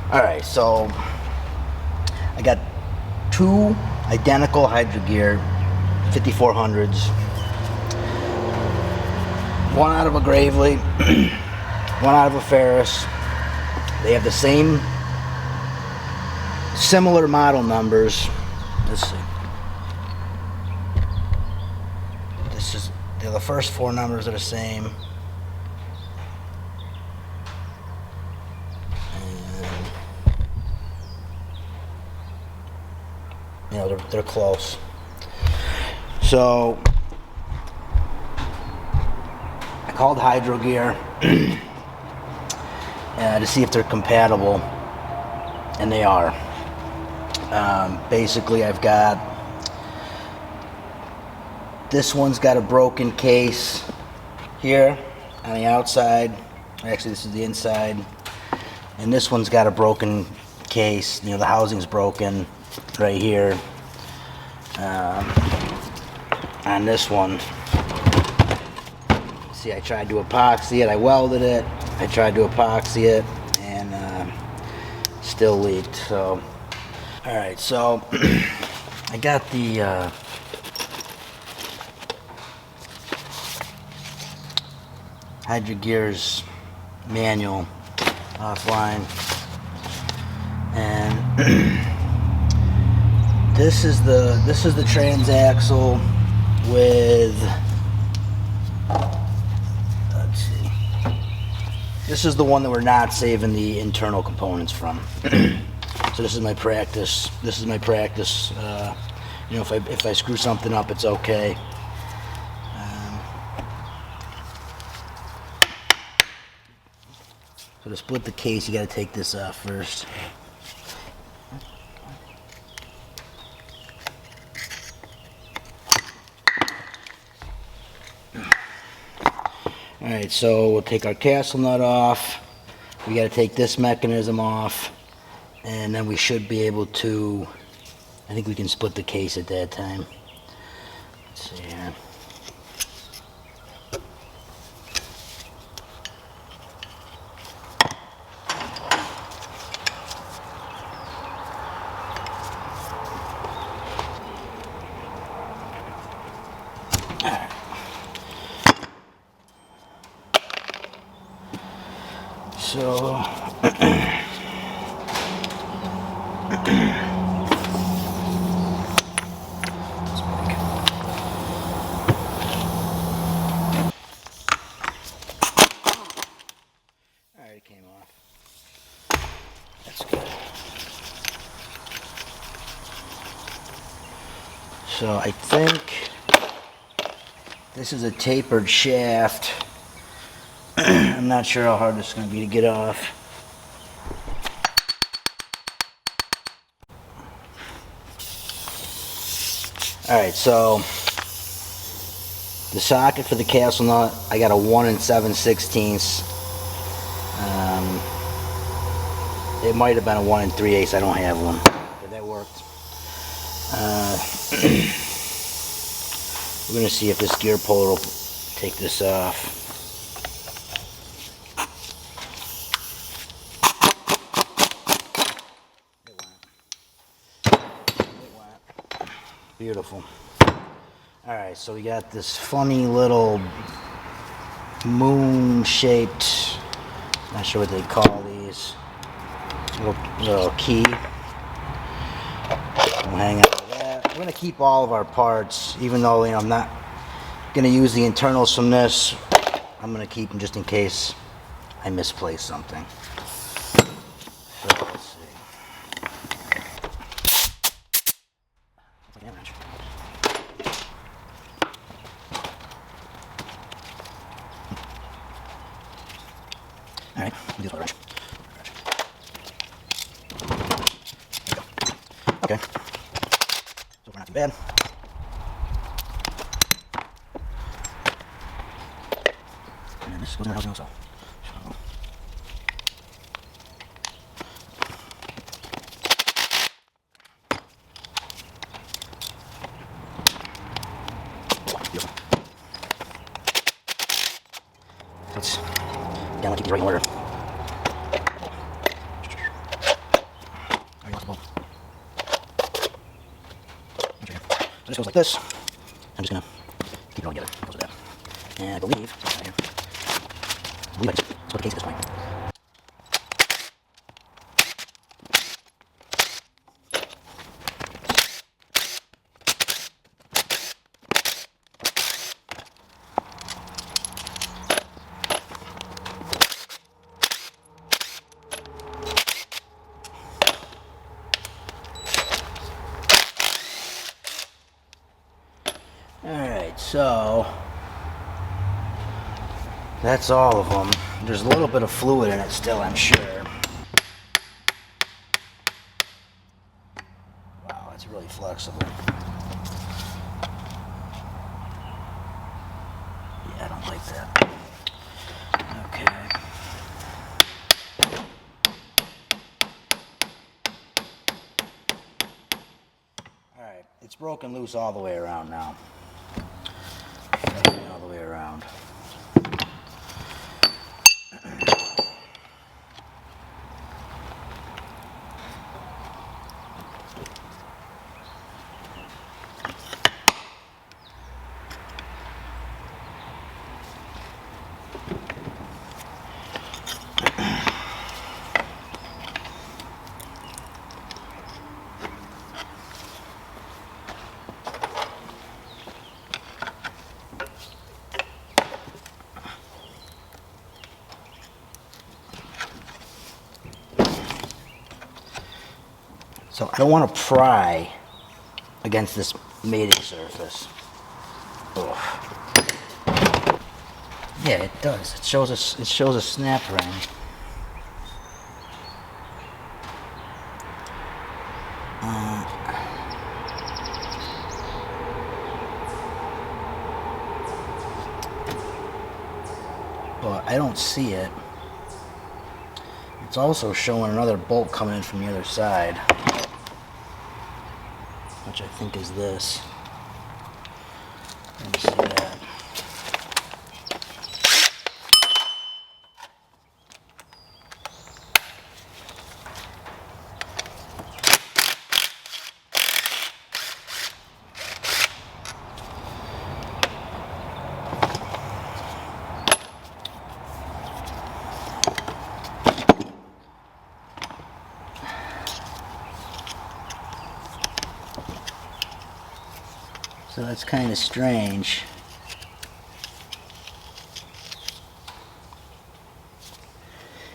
Alright, so I got two identical Gear ZT-5400s. One out of a Gravely, one out of a Ferris. They have the same similar model numbers. Let's see. The first four numbers are the same. And, you know, they're close. So I called Gear to see if they're compatible, and they are. Basically, I've got this one's got a broken case here on the outside. Actually, this is the inside, and this one's got a broken case. You know, the housing's broken right here. On this one, see, I tried to epoxy it. I welded it. I tried to epoxy it, and still leaked. So, all right. So I got the Gear's manual offline, and this is the transaxle with, let's see, this is the one that we're not saving the internal components from. So this is my practice. You know, if I screw something up, it's okay. So to split the case, you got to take this off first. Alright, so we'll take our castle nut off. We got to take this mechanism off, and then we should be able to, I think we can split the case at that time. Let's see here. So alright, it came off. That's good. So I think this is a tapered shaft. I'm not sure how hard this is going to be to get off. Alright, so the socket for the castle nut, I got a 1 7/16. It might have been a 1 3/8. I don't have one, but that worked. We're going to see if this gear puller will take this off. Beautiful. Alright, so we got this funny little moon-shaped, not sure what they call these, little key. We'll hang out with that. We're going to keep all of our parts, even though, you know, I'm not going to use the internals from this. I'm going to keep them just in case I misplace something. So, let's see. Alright, do the wrench. Okay. So far not too bad. And then this goes in the housing also. Beautiful. Let's down, keep it right in order. goes like this. I'm just gonna keep it all together. Goes with that. And I believe, I just put the case at this point. Alright, so that's all of them. There's a little bit of fluid in it still, I'm sure. Wow, that's really flexible. Yeah, I don't like that. Okay. Alright, it's broken loose all the way around now. Definitely all the way around. So I don't want to pry against this mating surface. Ugh. Yeah, it does. It shows a snap ring. But I don't see it. It's also showing another bolt coming in from the other side, which I think is this. Let me see that. So that's kind of strange.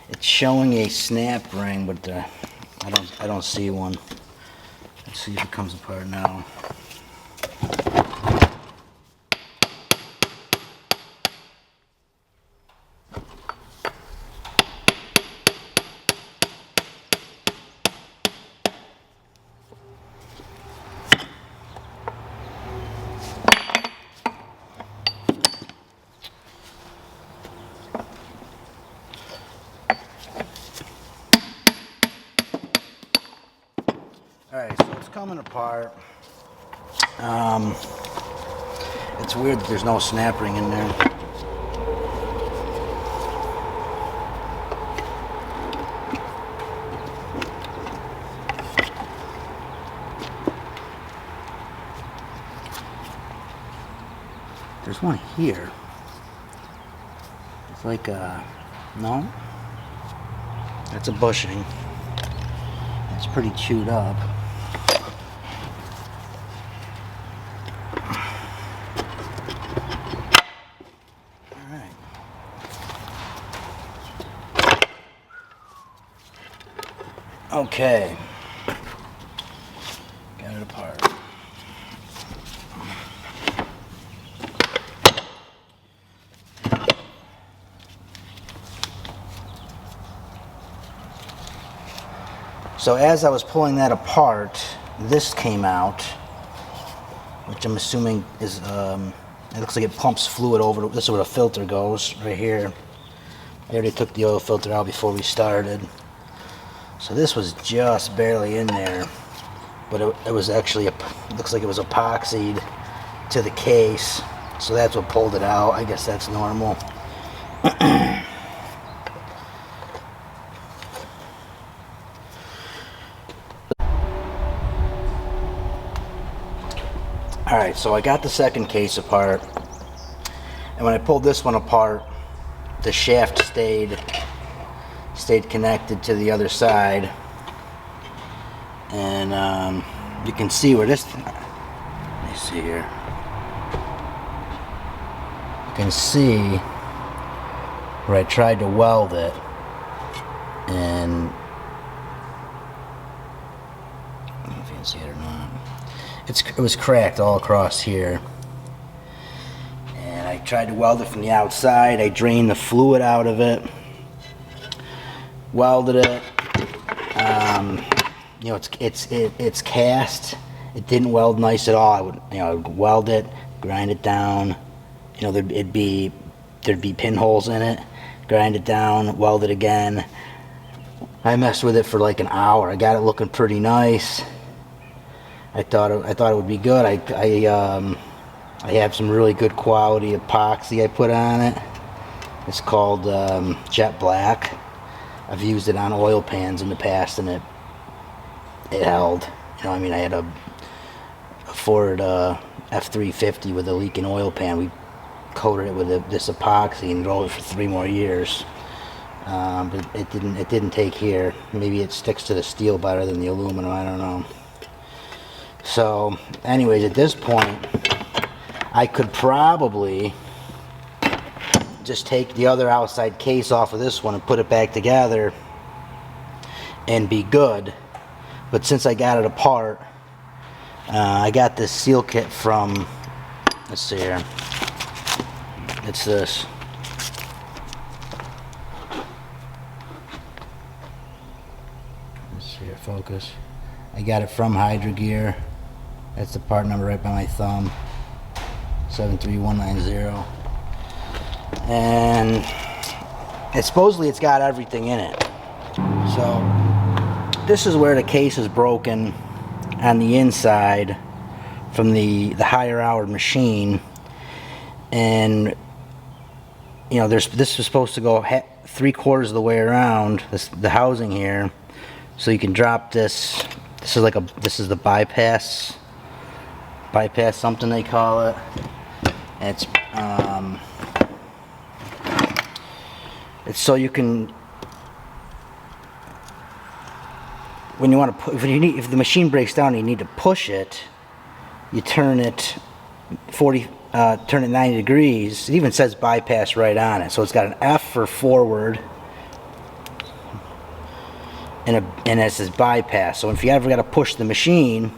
It's showing a snap ring, but I don't see one. Let's see if it comes apart now. Alright, so it's coming apart. It's weird that there's no snap ring in there. There's one here. It's like no? That's a bushing. It's pretty chewed up. Alright. Okay. Got it apart. So as I was pulling that apart, this came out, which I'm assuming is, it looks like it pumps fluid over. This is where the filter goes, right here. I already took the oil filter out before we started. So this was just barely in there, but it was actually, looks like it was epoxied to the case. So that's what pulled it out. I guess that's normal. Alright, so I got the second case apart, and when I pulled this one apart, the shaft stayed connected to the other side, and you can see where this, let me see here, you can see where I tried to weld it, and I don't know if you can see it or not. It was cracked all across here, and I tried to weld it from the outside. I drained the fluid out of it, welded it. You know, it's cast. It didn't weld nice at all. I would, you know, weld it, grind it down. You know, there'd be pinholes in it. Grind it down, weld it again. I messed with it for like an hour. I got it looking pretty nice. I thought it would be good. I have some really good quality epoxy I put on it. It's called Jet Black. I've used it on oil pans in the past, and it held. You know, I mean, I had a Ford F-350 with a leaking oil pan. We coated it with this epoxy and rolled it for 3 more years. But it didn't take here. Maybe it sticks to the steel better than the aluminum. I don't know. So, anyways, at this point, I could probably just take the other outside case off of this one and put it back together and be good. But since I got it apart, I got this seal kit from, let's see here, it's this. Let's see here, focus. I got it from Gear. That's the part number right by my thumb, 73190. And supposedly it's got everything in it. So this is where the case is broken on the inside from the higher hour machine. And you know, this was supposed to go 3/4 of the way around the housing here, so you can drop this. This is the bypass something they call it. And it's so you can, when you want to put, if the machine breaks down and you need to push it, you turn it 90 degrees. It even says bypass right on it. So it's got an F for forward, and it says bypass. So if you ever got to push the machine,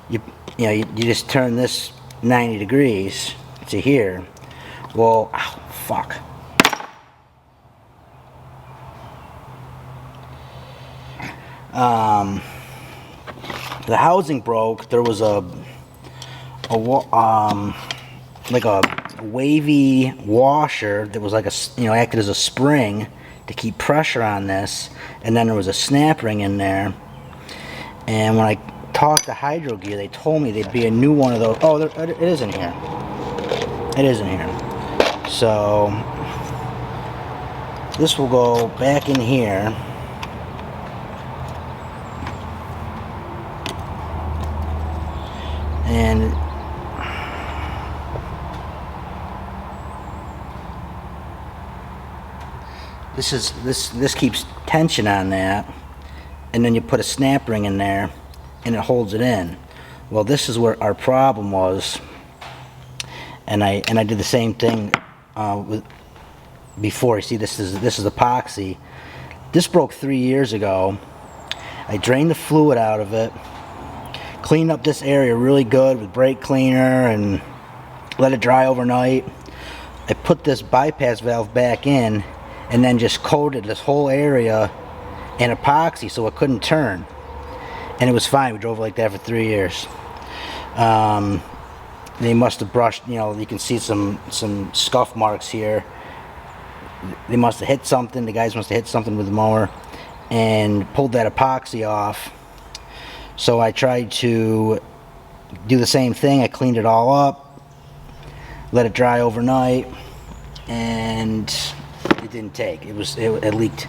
you just turn this 90 degrees to here. Well, ow, fuck. The housing broke. There was like a wavy washer that was like acted as a spring to keep pressure on this, and then there was a snap ring in there. And when I talked to Gear, they told me there'd be a new one of those. Oh, it is in here. It is in here. So this will go back in here. And this keeps tension on that, and then you put a snap ring in there and it holds it in. Well, this is where our problem was, and I did the same thing with before. You see, this is epoxy. This broke 3 years ago. I drained the fluid out of it, cleaned up this area really good with brake cleaner, and let it dry overnight. I put this bypass valve back in, and then just coated this whole area in epoxy so it couldn't turn, and it was fine. We drove like that for 3 years. They must have brushed, you can see some scuff marks here. They must have hit something. The guys must have hit something with the mower and pulled that epoxy off. So I tried to do the same thing. I cleaned it all up, let it dry overnight, and it didn't take. It leaked.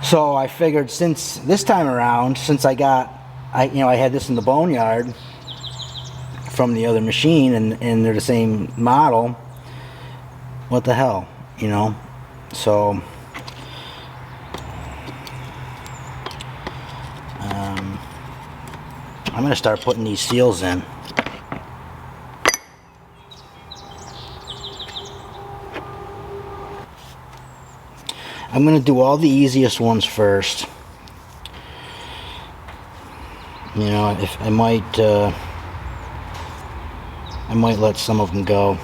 So I figured, since this time around, since I had this in the boneyard, from the other machine and they're the same model, what the hell, you know? So I'm gonna start putting these seals in. I'm gonna do all the easiest ones first. You know, if I might let some of them go.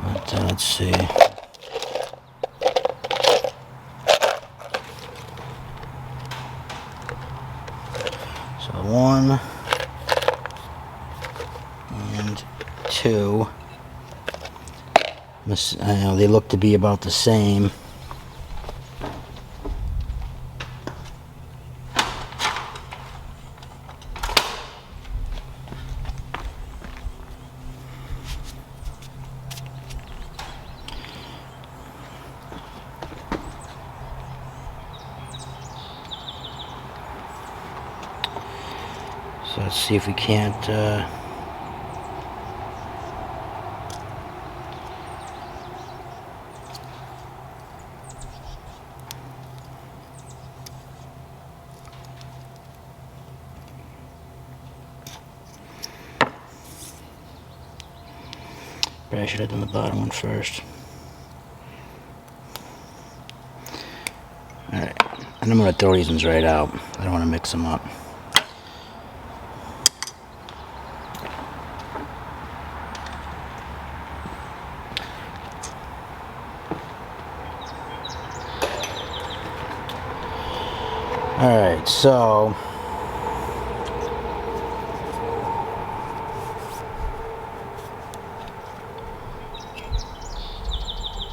But let's see. So 1 and 2. I know they look to be about the same. So let's see if we can't probably I should have done the bottom one first. Alright, and I'm going to throw these ones right out. I don't want to mix them up. Alright, so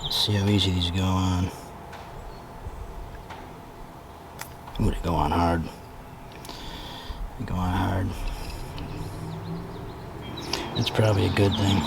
let's see how easy these go on. Ooh, they go on hard. They go on hard. That's probably a good thing.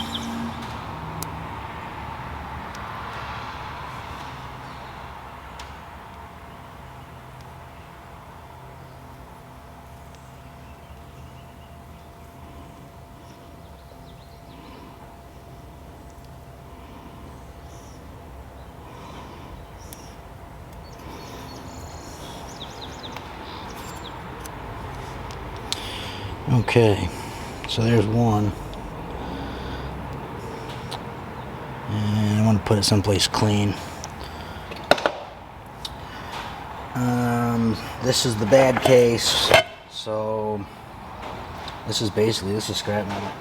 Okay, so there's one. And I want to put it someplace clean. This is the bad case, so this is scrap metal.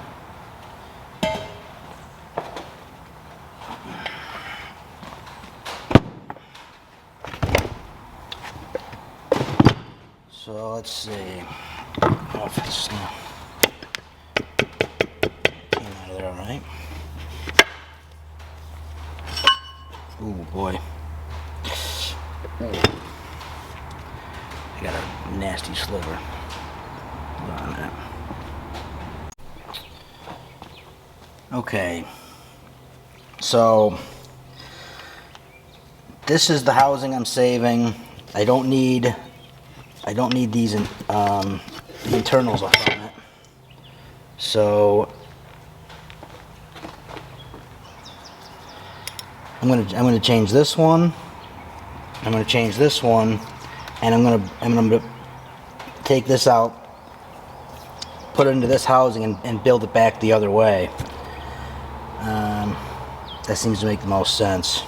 So let's see. Off this now. Came out of there, alright. Ooh, boy. Ooh. I got a nasty sliver on that. Okay. So this is the housing I'm saving. I don't need these the internals off on it. So I'm gonna change this one. I'm gonna change this one, and I'm gonna take this out, put it into this housing, and build it back the other way. That seems to make the most sense.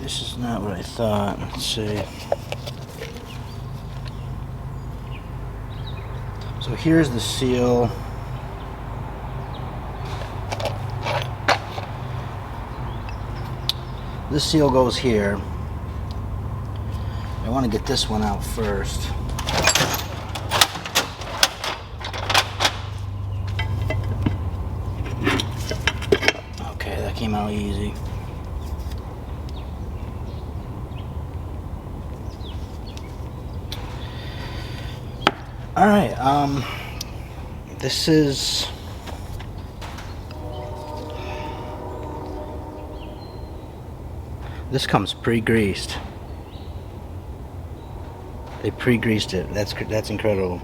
This is not what I thought. Let's see. So here's the seal. This seal goes here. I want to get this one out first. Okay, that came out easy. All right, this comes pre-greased. They pre-greased it. That's incredible.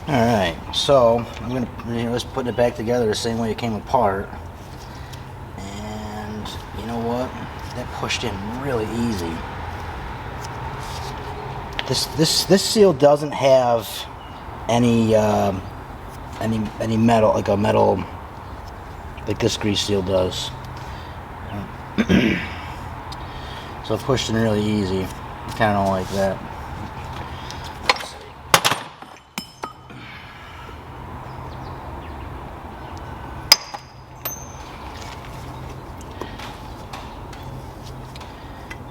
Alright, so I'm going to just putting it back together the same way it came apart. And you know what? That pushed in really easy. This seal doesn't have any metal, like a metal, like this grease seal does. So it pushed in really easy. I kind of don't like that.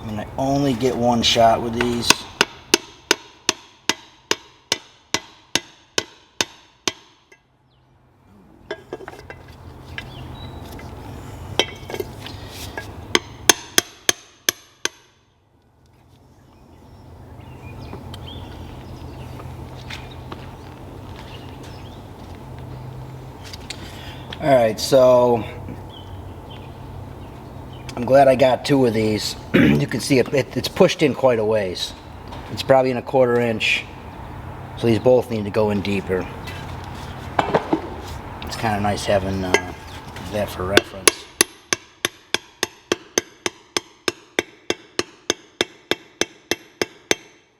And I only get one shot with these. Alright, so I'm glad I got two of these. You can see it's pushed in quite a ways. It's probably in a 1/4 inch. So these both need to go in deeper. It's kind of nice having that for reference.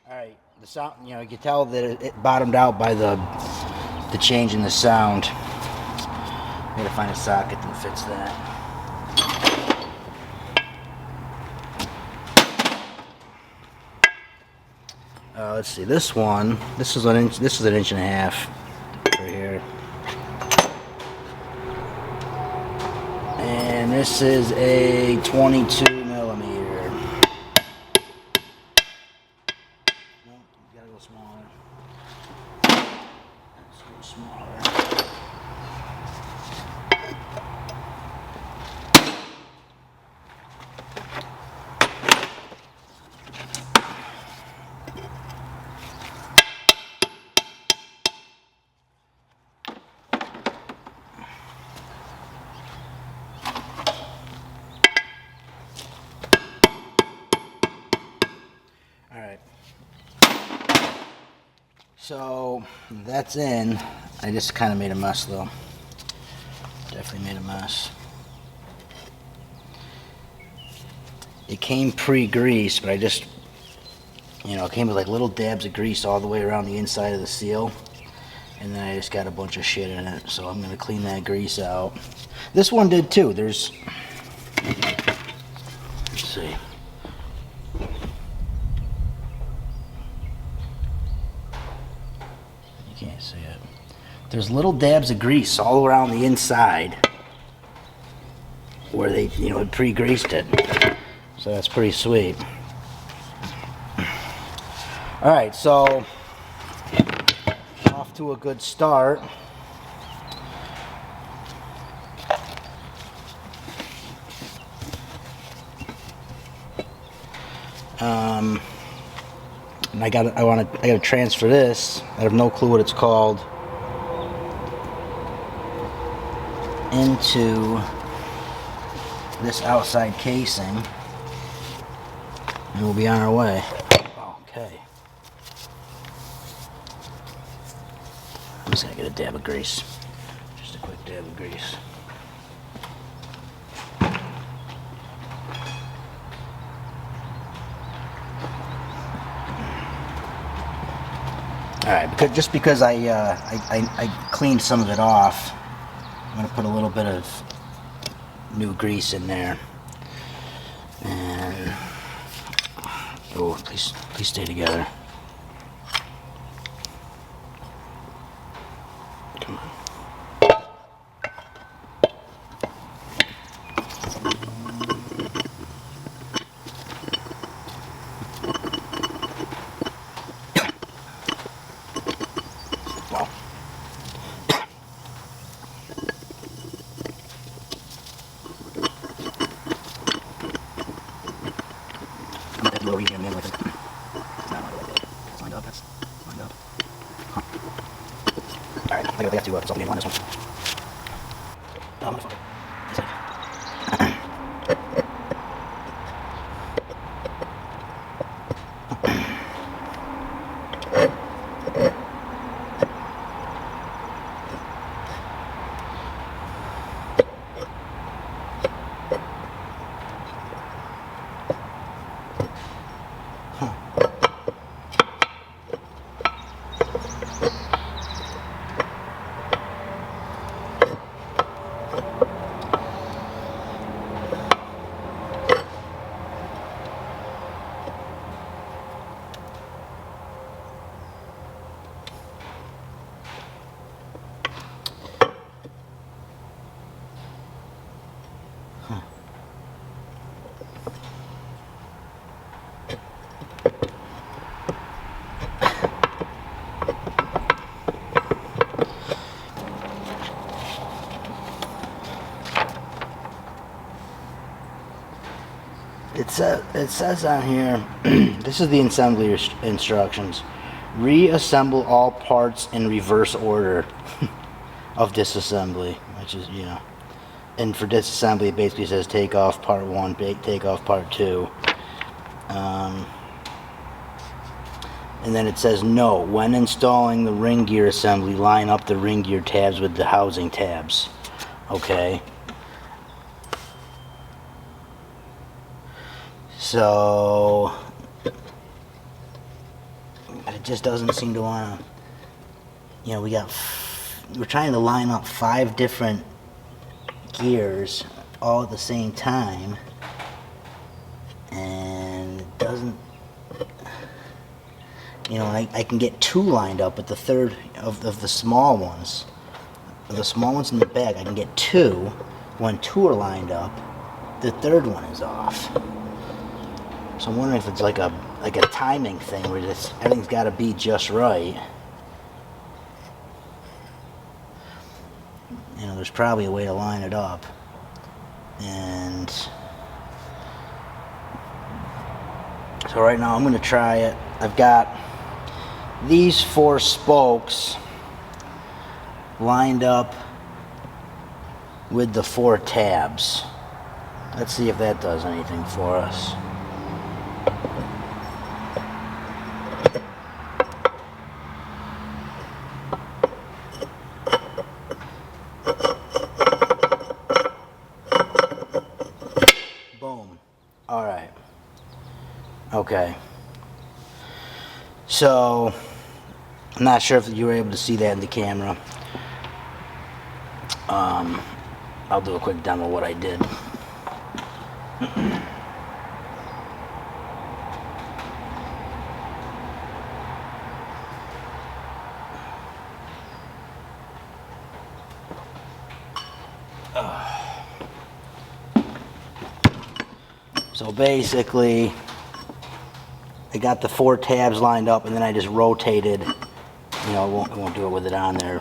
Alright, the sound, you know, you can tell that it bottomed out by the change in the sound. I gotta find a socket that fits that. Let's see, this one, this is an inch and a half right here. And this is a 22 millimeter. Nope, you gotta go smaller. Let's go smaller. Alright, so that's in. I just kind of made a mess though. Definitely made a mess. It came pre-greased, but I just, you know, it came with like little dabs of grease all the way around the inside of the seal. And then I just got a bunch of shit in it, so I'm going to clean that grease out. This one did too. Let's see. You can't see it. There's little dabs of grease all around the inside where they, you know, had pre-greased it. So that's pretty sweet. Alright, so off to a good start. And I gotta transfer this. I have no clue what it's called. Into this outside casing. And we'll be on our way. Okay. I'm just gonna get a dab of grease. Just quick dab of grease. All right, because I cleaned some of it off, I'm going to put a little bit of new grease in there. And oh, please stay together. Come on. Well. I'm going to lower medium in with it. It's not lined up like that. It's lined up. That's lined up. Huh. Alright, I got to something on this one. Oh, motherfucker. It's like... It says on here, this is the assembly instructions. Reassemble all parts in reverse order of disassembly, which is, you know. And for disassembly, it basically says take off part 1, take off part 2. And then it says no, when installing the ring gear assembly, line up the ring gear tabs with the housing tabs. Okay. So, but it just doesn't seem to want to, you know, we're trying to line up 5 different gears all at the same time, and it doesn't, you know, I can get 2 lined up, but the third of the small ones, in the back, I can get 2. When 2 are lined up, the third one is off. So I'm wondering if it's like a timing thing where everything's got to be just right. You know, there's probably a way to line it up. And so right now I'm going to try it. I've got these 4 spokes lined up with the 4 tabs. Let's see if that does anything for us. Boom. All right. Okay. So, I'm not sure if you were able to see that in the camera. I'll do a quick demo of what I did. So basically, I got the 4 tabs lined up, and then I just rotated. You know, I won't do it with it on there.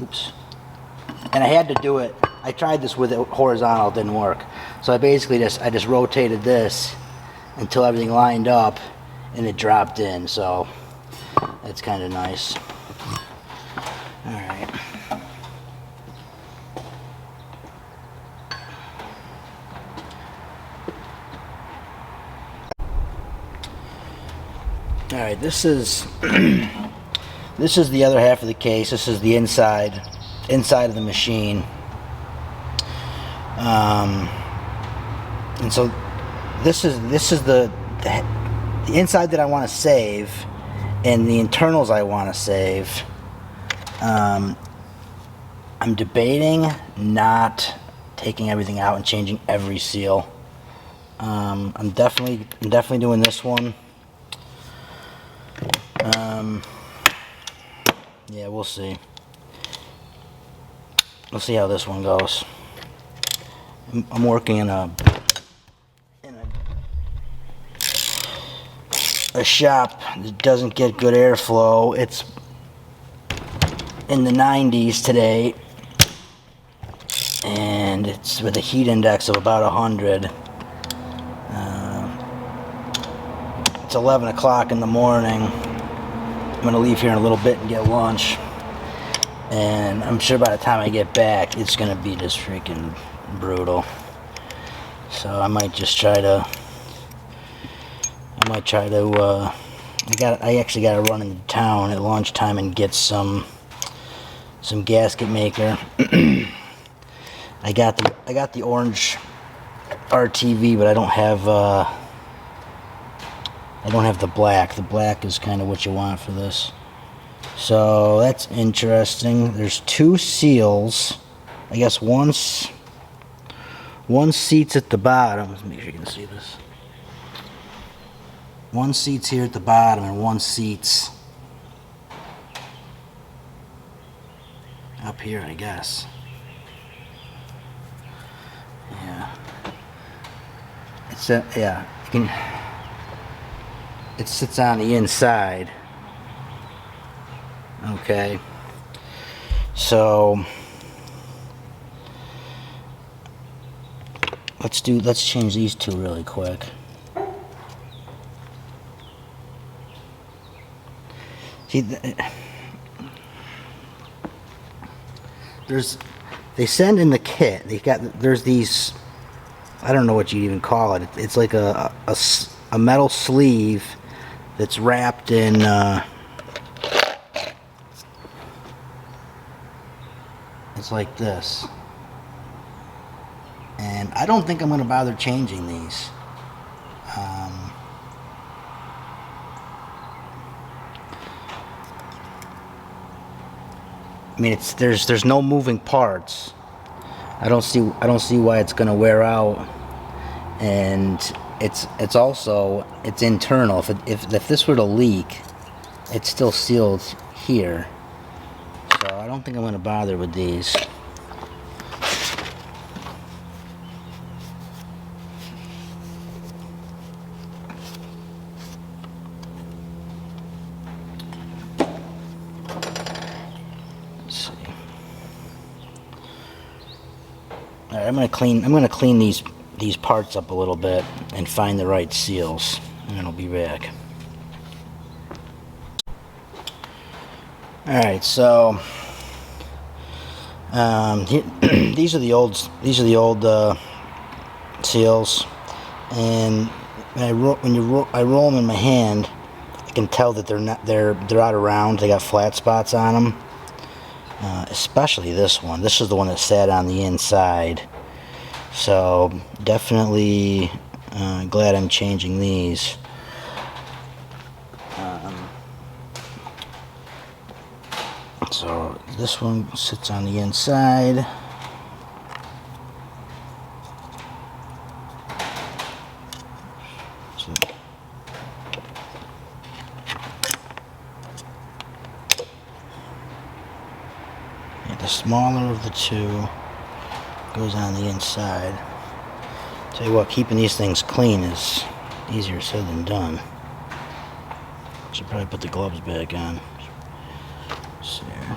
Oops. And I had to do it. I tried this with it horizontal, it didn't work. So I basically just rotated this until everything lined up, and it dropped in. So that's kind of nice. All right. All right, this is This is the other half of the case. This is the inside of the machine. And so this is the inside that I want to save, and the internals I want to save. I'm debating not taking everything out and changing every seal. I'm definitely doing this one. Yeah, we'll see. We'll see how this one goes. I'm working in a shop that doesn't get good airflow. It's in the 90s today, and it's with a heat index of about 100. It's 11 o'clock in the morning. I'm gonna leave here in a little bit and get lunch, and I'm sure by the time I get back it's gonna be just freaking brutal. So I might just try to I actually gotta run into town at lunchtime and get some gasket maker. I got the orange RTV, but I don't have the black. The black is kind of what you want for this. So that's interesting. There's two seals. I guess one seat's at the bottom. Let's make sure you can see this. One seat's here at the bottom, and one seat's up here, I guess. Yeah. Yeah. It sits on the inside. Okay. So let's change these two really quick. See, they send in the kit. There's these, I don't know what you'd even call it. It's like a metal sleeve that's wrapped in it's like this. And I don't think I'm going to bother changing these. I mean, there's no moving parts. I don't see why it's going to wear out, and it's internal. If this were to leak, it's still sealed here. So I don't think I'm going to bother with these. Alright, I'm gonna clean these parts up a little bit and find the right seals, and then I'll be back. Alright, so these are the old seals, and when I roll them in my hand, I can tell that they're out of round. They got flat spots on them. Especially this one. This is the one that sat on the inside. So definitely glad I'm changing these. So this one sits on the inside. So the smaller of the two goes on the inside. Tell you what, keeping these things clean is easier said than done. Should probably put the gloves back on. Let's see here.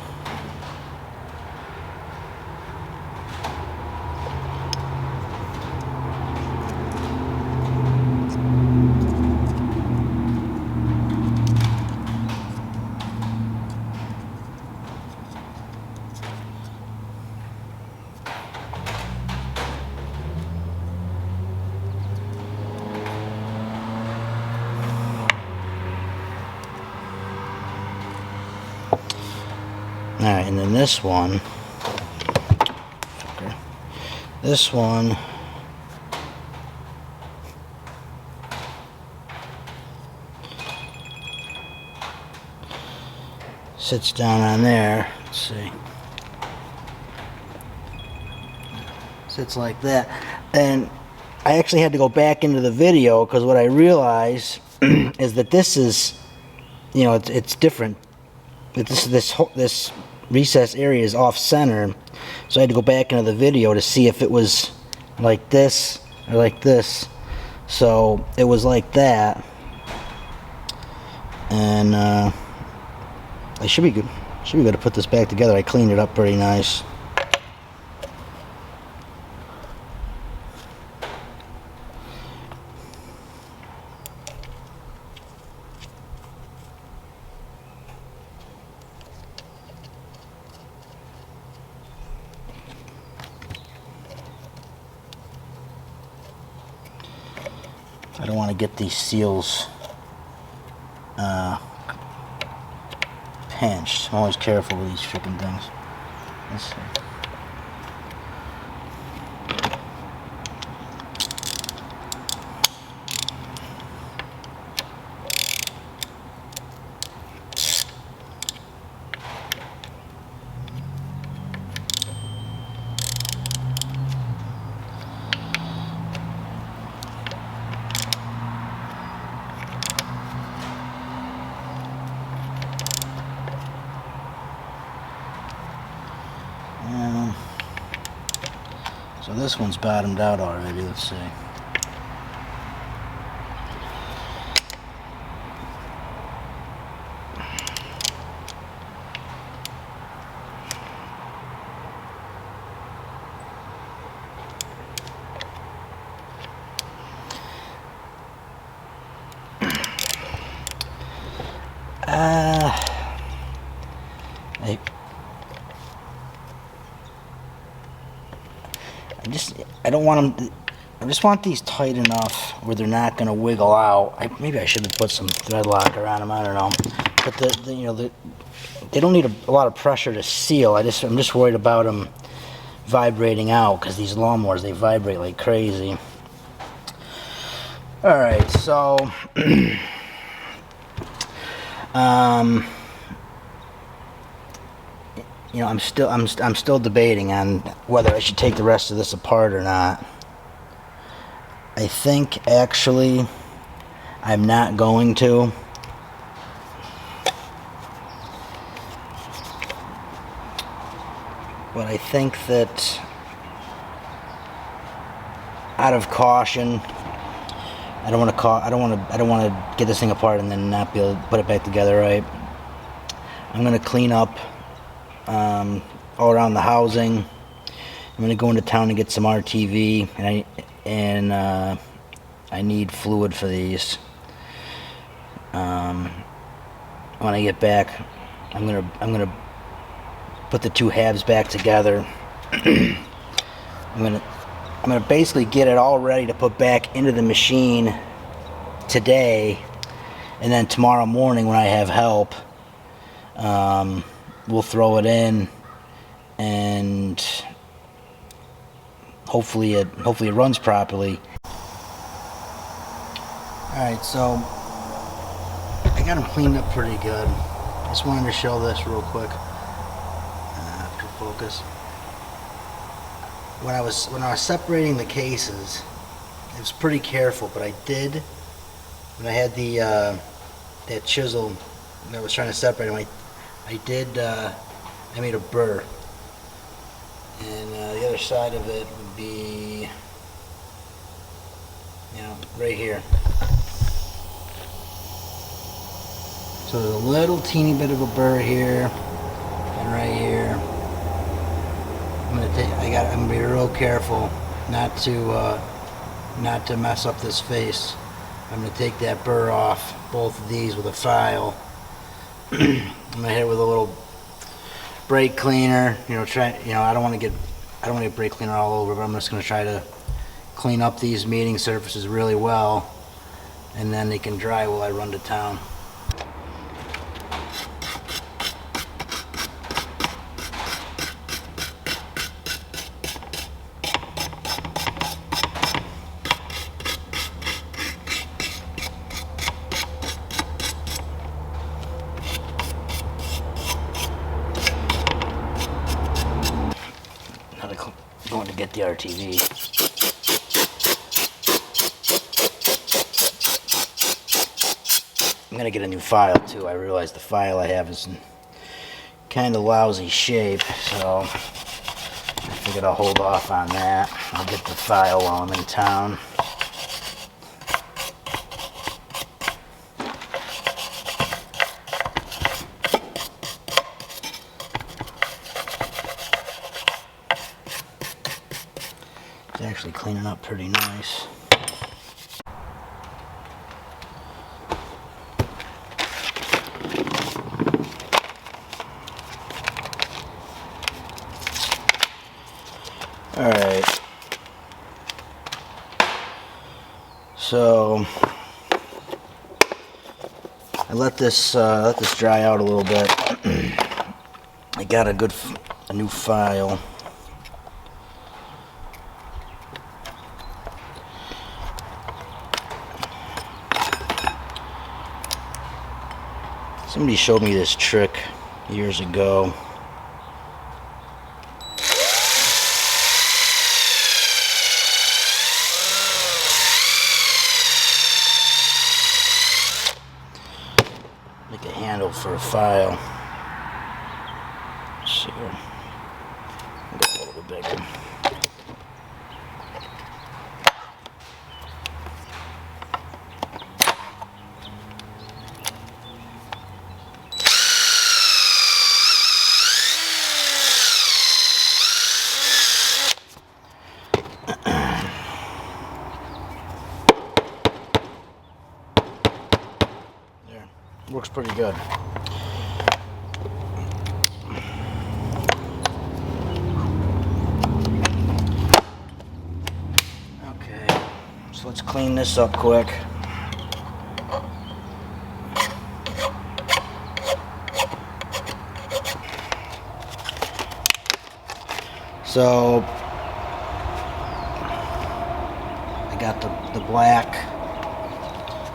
Alright, and then this one sits down on there. Let's see. Sits like that. And I actually had to go back into the video because what I realized is that this is, you know, it's different. That this recess area is off center, so I had to go back into the video to see if it was like this or like this. So it was like that, and I should be good. Should be good to put this back together. I cleaned it up pretty nice. I don't want to get these seals pinched. I'm always careful with these freaking things. Let's see. So this one's bottomed out already. Let's see. I don't want them. I just want these tight enough where they're not going to wiggle out. Maybe I should have put some thread locker on them. I don't know. But you know, they don't need a lot of pressure to seal. I'm just worried about them vibrating out because these lawnmowers, they vibrate like crazy. All right, so you know, I'm still debating on whether I should take the rest of this apart or not. I think actually I'm not going to. But I think that out of caution, I don't want to get this thing apart and then not be able to put it back together right. I'm going to clean up all around the housing. I'm going to go into town and get some RTV, and I need fluid for these. When I get back, I'm gonna put the two halves back together. I'm gonna basically get it all ready to put back into the machine today, and then tomorrow morning when I have help, we'll throw it in, and hopefully it runs properly. Alright, so I got them cleaned up pretty good. Just wanted to show this real quick. After focus. When I was separating the cases, it was pretty careful, but I did, when I had the that chisel that I was trying to separate them, I made a burr. And the other side of it would be, you know, right here. So there's a little teeny bit of a burr here, and right here. I'm gonna be real careful not to mess up this face. I'm gonna take that burr off both of these with a file. I'm gonna hit it with a little brake cleaner. You know, I don't want to get brake cleaner all over, but I'm just gonna try to clean up these meeting surfaces really well, and then they can dry while I run to town. the RTV. I'm gonna get a new file too. I realize the file I have is in kind of lousy shape, so I figured I'll hold off on that. I'll get the file while I'm in town. It's actually cleaning up pretty nice. All right. So I let this dry out a little bit. I got a new file. Somebody showed me this trick years ago. Make a handle for a file. Let's see here. I'll get a little bit bigger. Works pretty good. Okay, so let's clean this up quick. So I got the black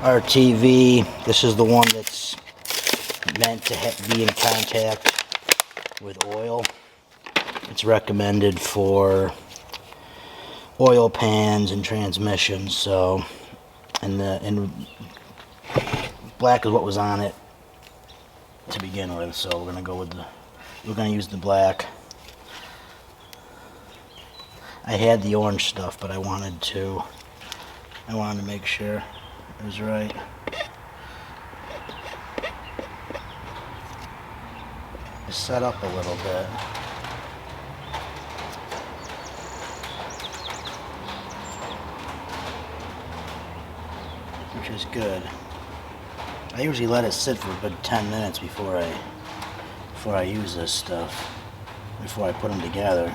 RTV. This is the one that's meant to be in contact with oil. It's recommended for oil pans and transmissions. So, and black is what was on it to begin with. So we're gonna use the black. I had the orange stuff, but I wanted to make sure it was right. Just set up a little bit. Which is good. I usually let it sit for a good 10 minutes before I use this stuff, before I put them together.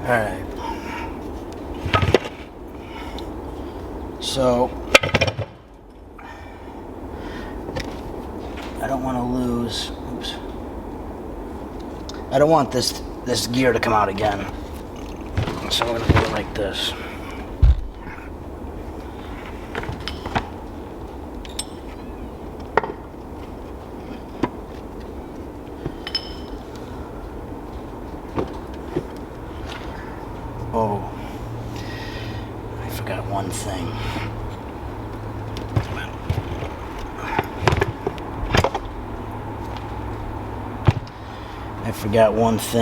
Alright, so I don't want to lose, oops, I don't want this gear to come out again, so I'm going to do it like this. Oh, I forgot one thing.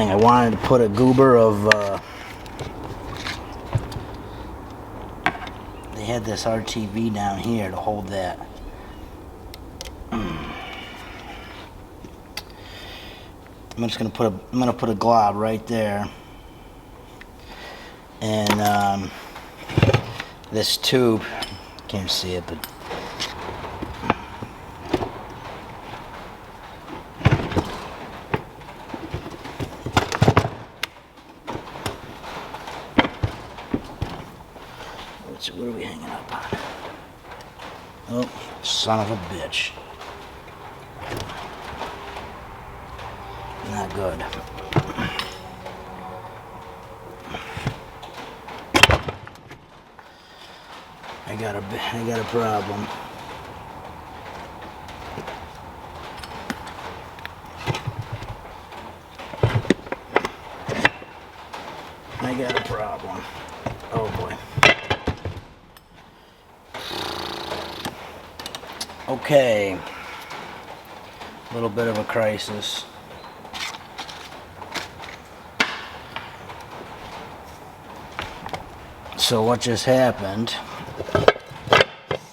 I wanted to put a goober of, they had this RTV down here to hold that. I'm just gonna put a glob right there. And this tube, can't see it, but what are we hanging up on? Oh, son of a bitch. Not good. I got a problem. I got a problem. Oh boy. Okay. A little bit of a crisis. So what just happened,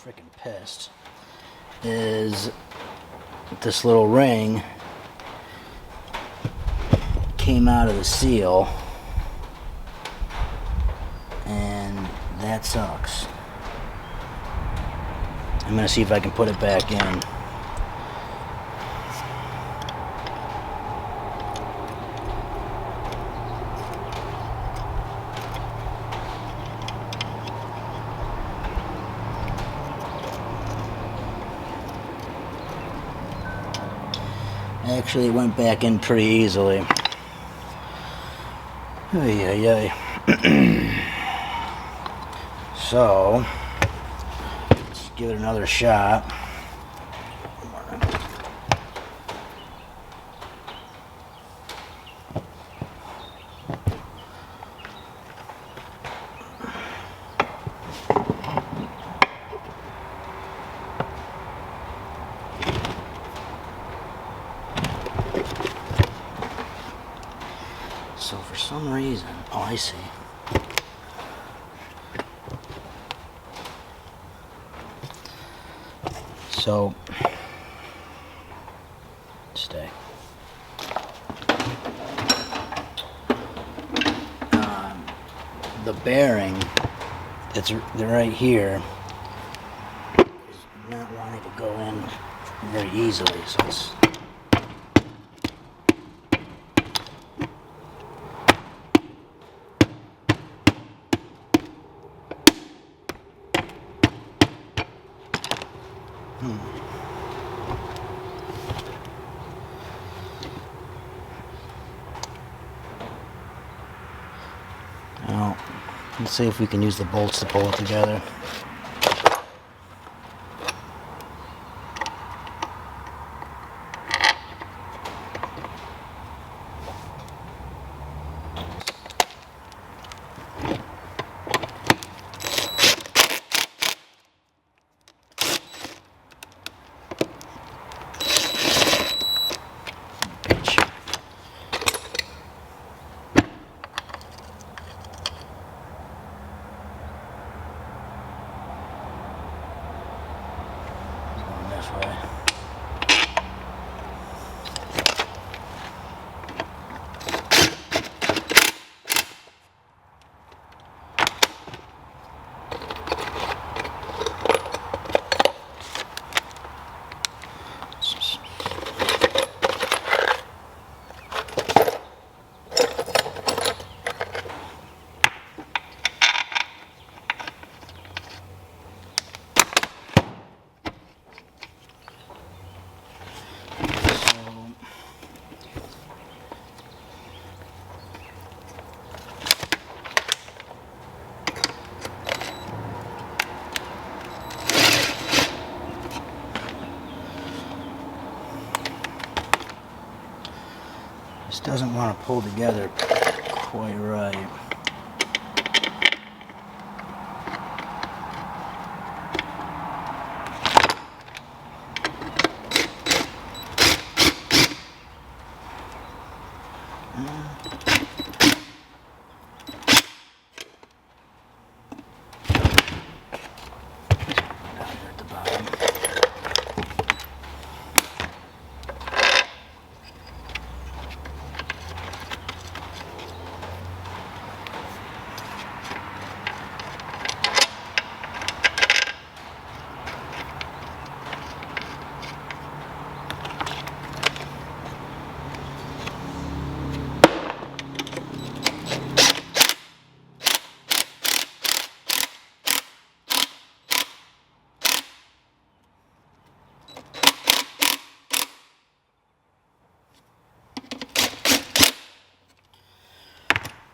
freaking pissed, is this little ring came out of the seal, and that sucks. I'm gonna see if I can put it back in. Actually, it went back in pretty easily. Ay. So, let's give it another shot. So for some reason, oh, I see. So, stay. The bearing that's right here is not wanting to go in very easily, so it's Well, let's see if we can use the bolts to pull it together. Way. This doesn't want to pull together quite right.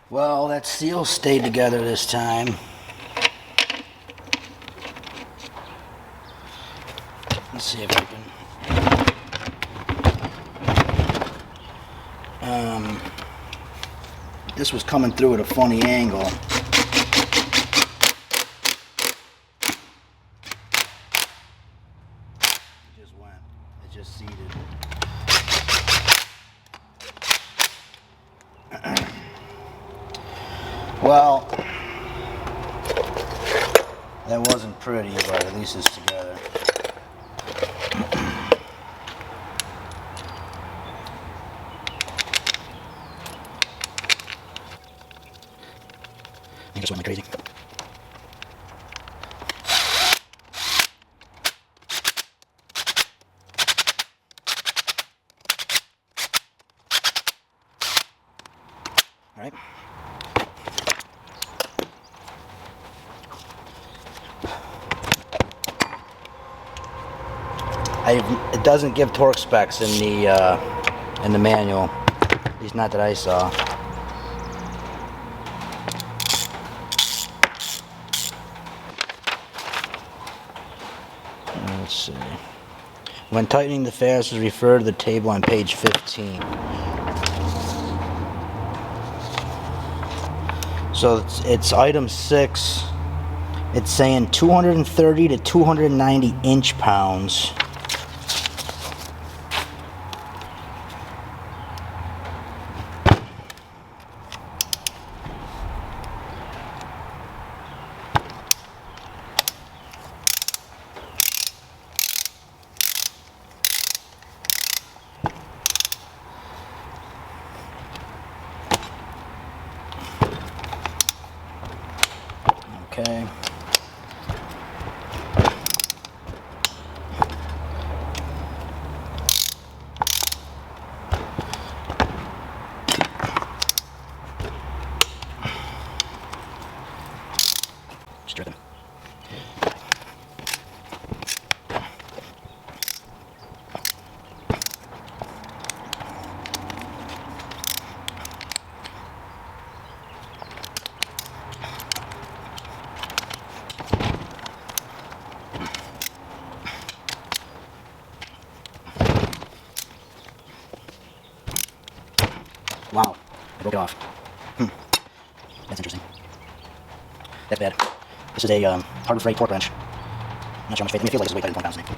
Well, that seal stayed together this time. Let's see if I can. this was coming through at a funny angle. It just went. It just seated. Well, that wasn't pretty, but at least it's together. I just went crazy. All right. It doesn't give torque specs in the manual, at least not that I saw. Let's see. When tightening the fasteners, refer to the table on page 15. So it's item 6. It's saying 230 to 290 inch-pounds. Okay. Stripping. Wow, I broke it off. That's interesting. That's bad. This is a Harbor Freight torque wrench. I'm not sure how much weight. I mean, it feels like it's weight 20 pounds to me.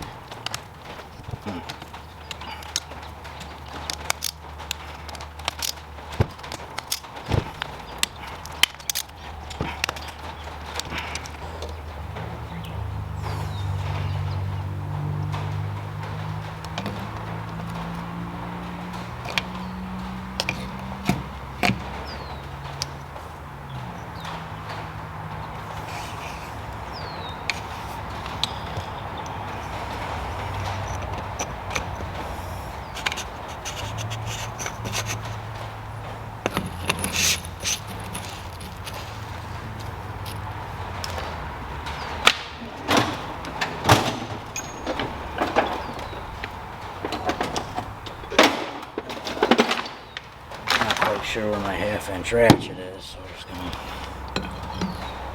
Sure where my half-inch ratchet is, so we're just gonna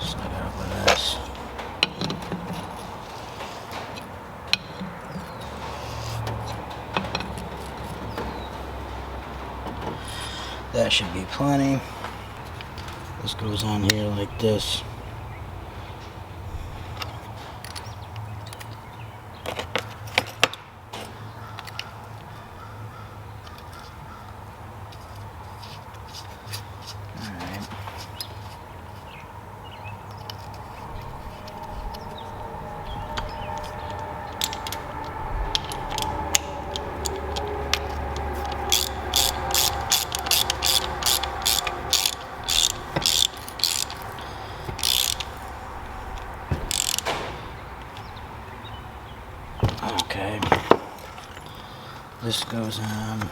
snug it up with this. That should be plenty. This goes on here like this. Okay, this goes on.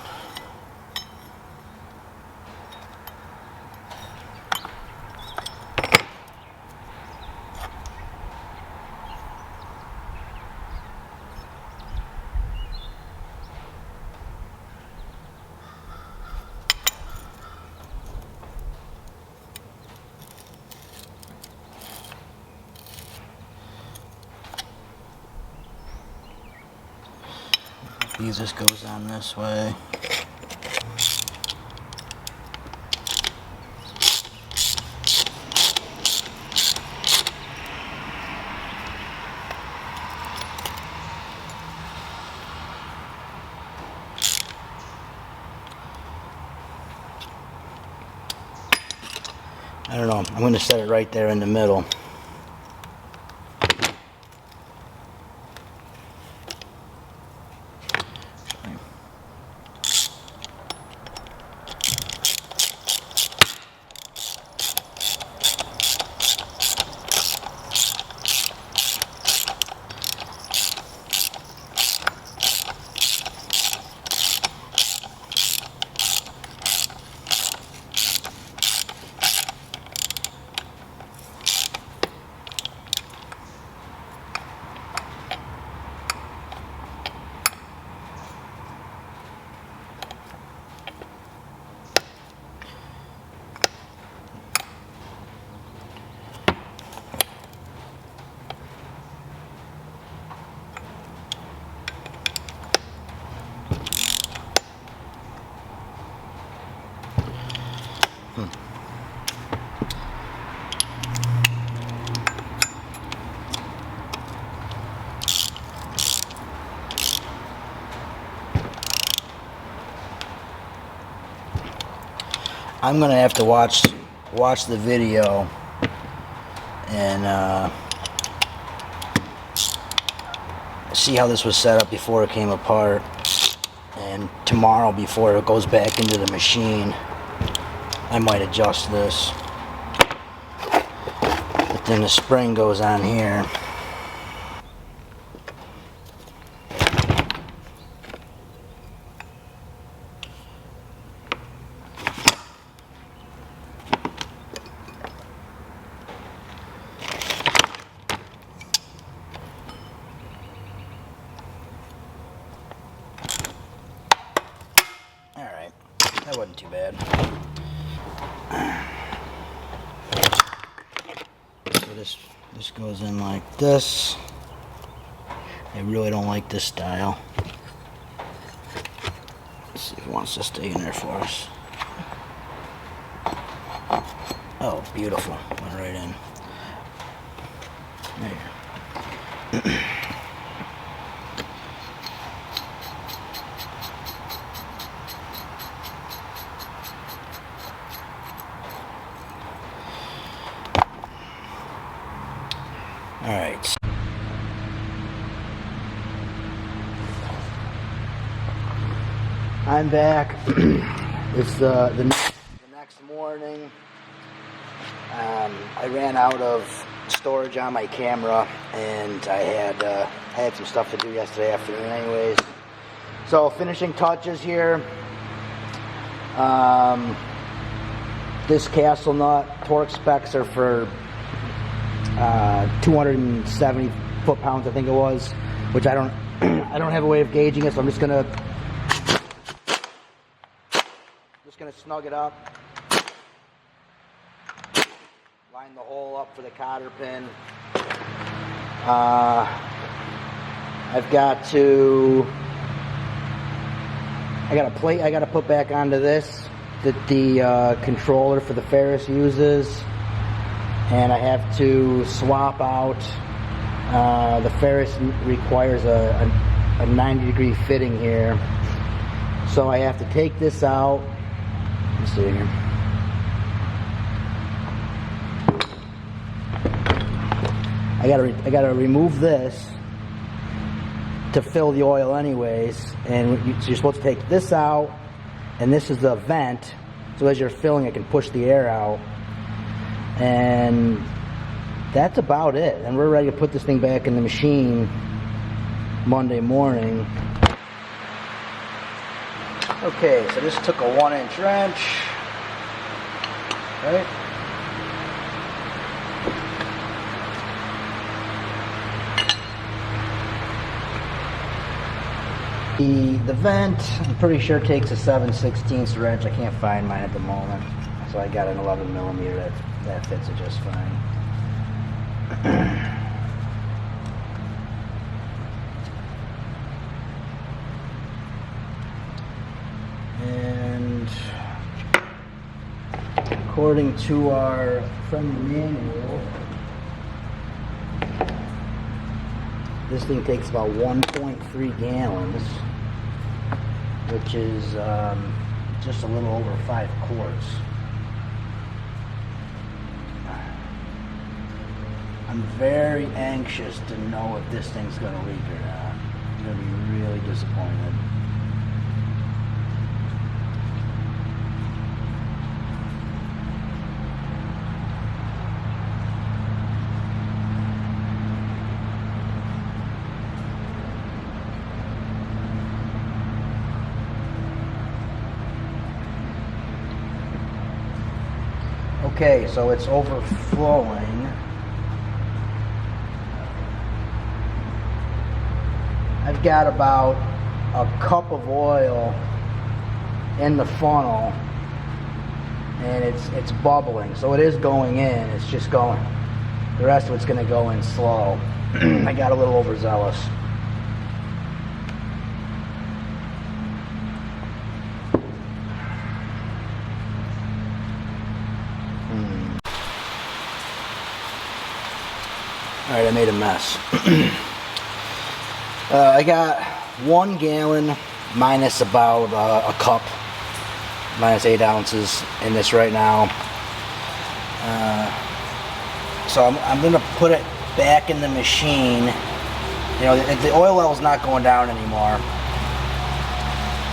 This goes on this way. I don't know. I'm going to set it right there in the middle. I'm gonna have to watch the video and see how this was set up before it came apart, and tomorrow before it goes back into the machine I might adjust this. But then the spring goes on here. Alright, that wasn't too bad. So this goes in like this. I really don't like this style. Let's see if it wants to stay in there for us. Oh, beautiful. Went right in. There. All right. I'm back. It's the next morning. I ran out of storage on my camera, and I had some stuff to do yesterday afternoon anyways. So finishing touches here. This castle nut torque specs are for 270 foot-pounds, I think it was, which I don't have a way of gauging it, so I'm just gonna snug it up, line the hole up for the cotter pin. I got a plate I got to put back onto this that the controller for the Ferris uses, and I have to swap out the Ferris requires a 90-degree fitting here, so I have to take this out. Let's see here. I gotta remove this to fill the oil anyways, and so you're supposed to take this out, and this is the vent, so as you're filling it can push the air out, and that's about it. And we're ready to put this thing back in the machine Monday morning. Okay, so this took a 1-inch wrench, right? The vent, I'm pretty sure takes a 7/16 wrench. I can't find mine at the moment, so I got an 11mm that fits it just fine. And according to our friendly manual, this thing takes about 1.3 gallons, which is just a little over 5 quarts. I'm very anxious to know if this thing's going to leak or not. I'm going to be really disappointed. Okay, so it's overflowing. I've got about a cup of oil in the funnel and it's bubbling, so it is going in. It's just going, the rest of it's going to go in slow. I got a little overzealous. Alright, I made a mess. I got 1 gallon minus about a cup, minus 8 ounces in this right now. So I'm going to put it back in the machine. You know, the oil level's not going down anymore.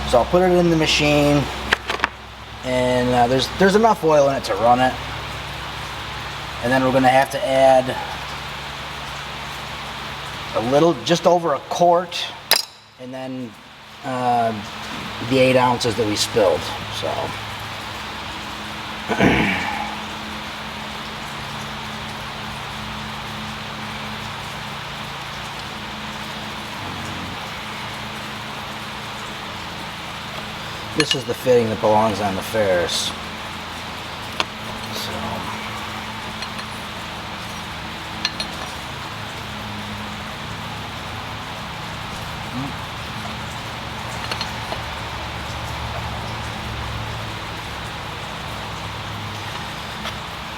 So I'll put it in the machine, and there's enough oil in it to run it. And then we're going to have to add a little, just over a quart, and then the 8 ounces that we spilled. So this is the fitting that belongs on the Ferris.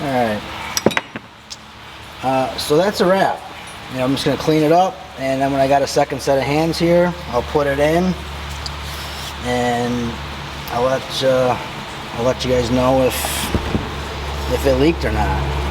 Alright, so that's a wrap. You know, I'm just going to clean it up, and then when I got a second set of hands here, I'll put it in, and I'll let you guys know if it leaked or not.